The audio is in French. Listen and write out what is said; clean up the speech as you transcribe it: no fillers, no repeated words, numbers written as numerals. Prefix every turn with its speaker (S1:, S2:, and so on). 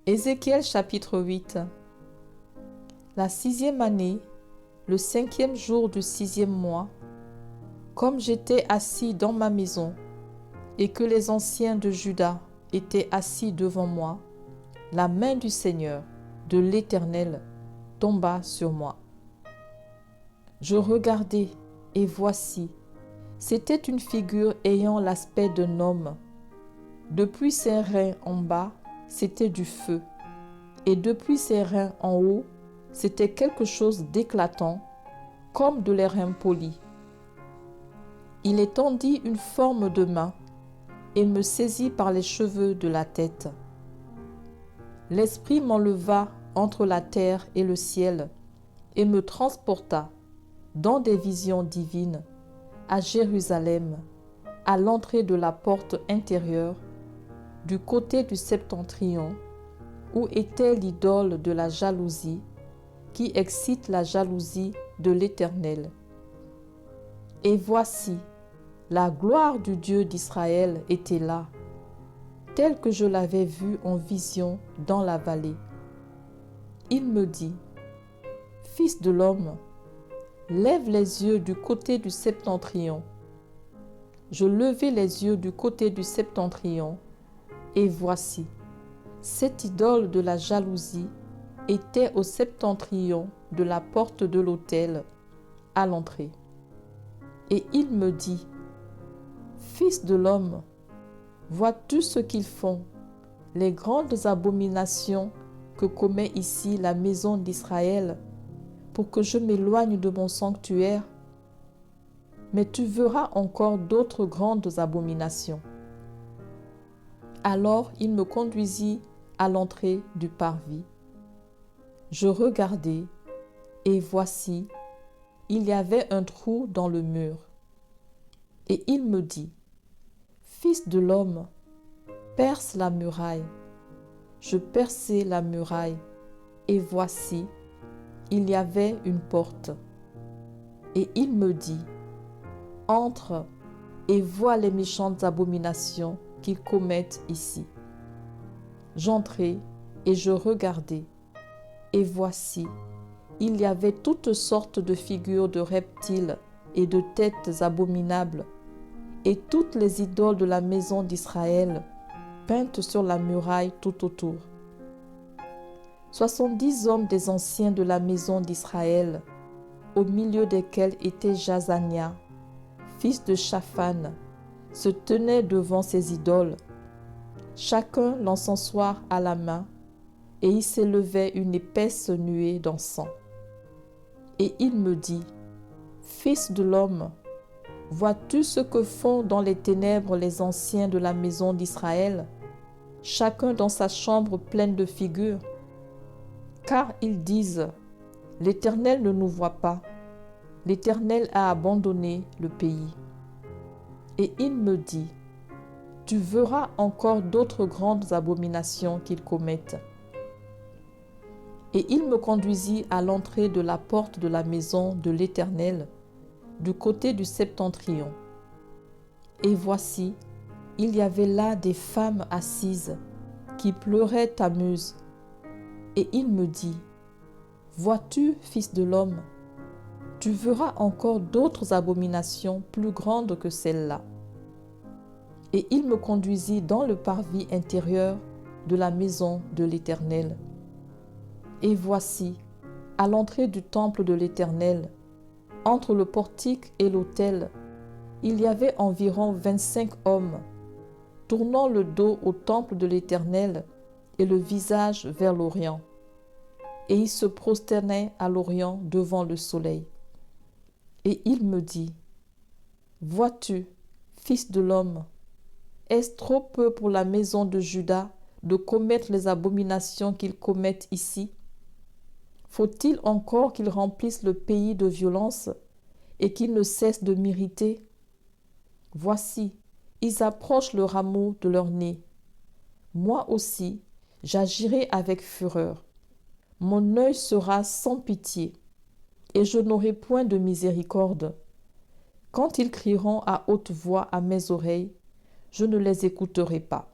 S1: Ézéchiel chapitre 8. La 6e année, le 5e jour du 6e mois, comme j'étais assis dans ma maison et que les anciens de Juda étaient assis devant moi, la main du Seigneur, de l'Éternel, tomba sur moi. Je regardai, et voici, c'était une figure ayant l'aspect d'un homme. Depuis ses reins en bas, c'était du feu, et depuis ses reins en haut, c'était quelque chose d'éclatant, comme de l'airain poli. Il étendit une forme de main, et me saisit par les cheveux de la tête. L'Esprit m'enleva entre la terre et le ciel, et me transporta, dans des visions divines, à Jérusalem, à l'entrée de la porte intérieure, du côté du septentrion, où était l'idole de la jalousie, qui excite la jalousie de l'Éternel. Et voici, la gloire du Dieu d'Israël était là, telle que je l'avais vue en vision dans la vallée. Il me dit, « Fils de l'homme, lève les yeux du côté du septentrion. » Je levai les yeux du côté du septentrion, et voici, cette idole de la jalousie était au septentrion de la porte de l'autel, à l'entrée. Et il me dit, « Fils de l'homme, vois-tu ce qu'ils font, les grandes abominations que commet ici la maison d'Israël, pour que je m'éloigne de mon sanctuaire? Mais tu verras encore d'autres grandes abominations. » Alors il me conduisit à l'entrée du parvis. Je regardai, et voici, il y avait un trou dans le mur. Et il me dit, « Fils de l'homme, perce la muraille. » Je perçai la muraille, et voici, il y avait une porte. Et il me dit, « Entre et vois les méchantes abominations qu'ils commettent ici. » J'entrai et je regardai, et voici, il y avait toutes sortes de figures de reptiles et de têtes abominables, et toutes les idoles de la maison d'Israël, peintes sur la muraille tout autour. 70 hommes des anciens de la maison d'Israël, au milieu desquels était Jazania, fils de Shaphan, se tenaient devant ces idoles, chacun l'encensoir à la main, et il s'élevait une épaisse nuée d'encens. Et il me dit, « Fils de l'homme, vois-tu ce que font dans les ténèbres les anciens de la maison d'Israël, chacun dans sa chambre pleine de figures? Car ils disent, l'Éternel ne nous voit pas, l'Éternel a abandonné le pays. » Et il me dit, « Tu verras encore d'autres grandes abominations qu'ils commettent. » Et il me conduisit à l'entrée de la porte de la maison de l'Éternel, du côté du septentrion. Et voici, il y avait là des femmes assises, qui pleuraient Tammuz. Et il me dit, « Vois-tu, fils de l'homme, tu verras encore d'autres abominations plus grandes que celles-là. » Et il me conduisit dans le parvis intérieur de la maison de l'Éternel. Et voici, à l'entrée du temple de l'Éternel, entre le portique et l'autel, il y avait environ 25 hommes, tournant le dos au temple de l'Éternel et le visage vers l'Orient. Et ils se prosternaient à l'Orient devant le soleil. Et il me dit, « Vois-tu, fils de l'homme, est-ce trop peu pour la maison de Juda de commettre les abominations qu'ils commettent ici? Faut-il encore qu'ils remplissent le pays de violence et qu'ils ne cessent de m'irriter? Voici, ils approchent le rameau de leur nez. Moi aussi, j'agirai avec fureur. Mon œil sera sans pitié, et je n'aurai point de miséricorde. Quand ils crieront à haute voix à mes oreilles, je ne les écouterai pas.